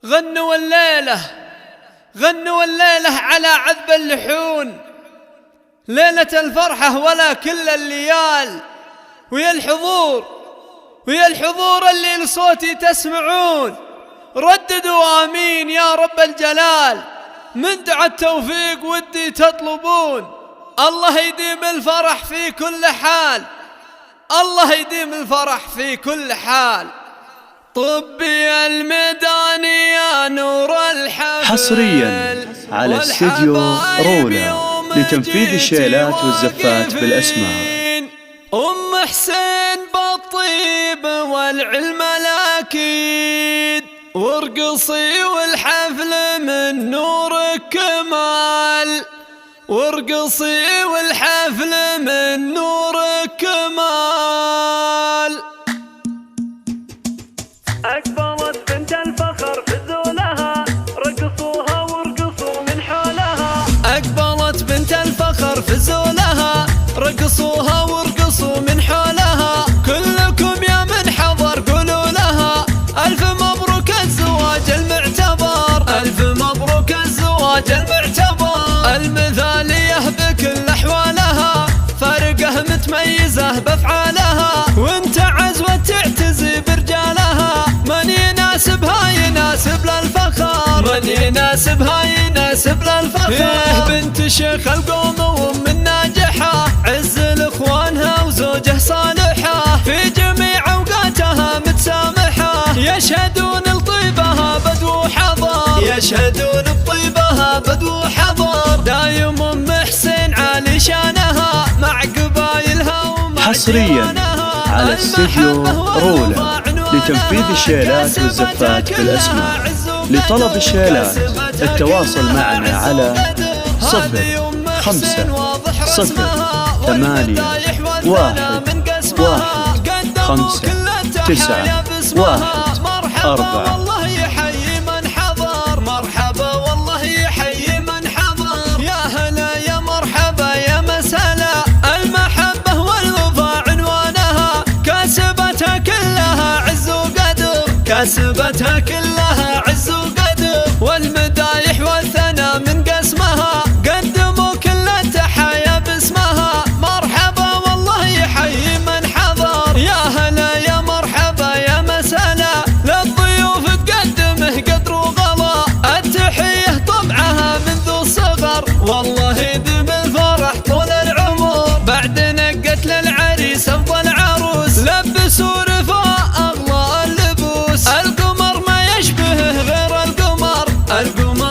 غنوا الليلة غنوا الليلة على عذب اللحون، ليلة الفرحة ولا كل الليال، ويا الحضور اللي لصوتي تسمعون، رددوا آمين يا رب الجلال. من دعا التوفيق ودي تطلبون، الله يديم الفرح في كل حال، الله يديم الفرح في كل حال. طبي الميدان يا نور الحفل، حصريا على استديو رولا لتنفيذ الشيلات والزفات بالأسماء. أم حسين بالطيب والعلم الأكيد، وارقصي والحفل من نورك كمال، وارقصي والحفل من نورك كمال. أقبلت بنت الفخر فزولها، رقصوها وارقصوا من حولها. أقبلت بنت الفخر فزولها، رقصوها وارقصوا من حولها. كلكم يا من حضر قولوا لها ألف مبروك الزواج المعتبر، ألف مبروك الزواج المعتبر. المثالية بكل أحوالها، فارقة متميزة بأفعالها، وانت عزوة تعتزي برجالها. من يناسبها يناسب للفخر، من يناسبها يناسب للفخر. بنت شيخ القوم وام الناجحة، عز لاخوانها وزوجه صالحة، في جميع اوقاتها متسامحة. يشهدون لطيبها بدو حضر، يشهدون بطيبها بدو حضر. دايم ام حسين عالي شانها، مع قبايلها ومع حصريا على استديو رولا لتنفيذ الشيلات والزفات بالأسماء. لطلب الشيلات التواصل معنا على 050-1-1-5-9-1-4. والله يحيي من حضر، مرحبا والله يحيي من حضر. يا هلا يا مرحبا يا مسهلا، المحبة والوفاء عنوانها، كاسبتها كلها عز وقدر، كاسبتها كلها عز وقدر. والمدايح والثنى من قسمها، قدموا كل التحايا باسمها. مرحبا والله يحيي من حضر، يا هلا يا مرحبا يا مسهلا. للضيوف تقدمه قدر وغلا، التحية طبعها منذ الصغر، والله يديم الفرح طول العمر. بعد نقت للعريس افضل عروس، لبسوا رفاء اغلى اللبوس. القمر ما يشبهه غير القمر، القمر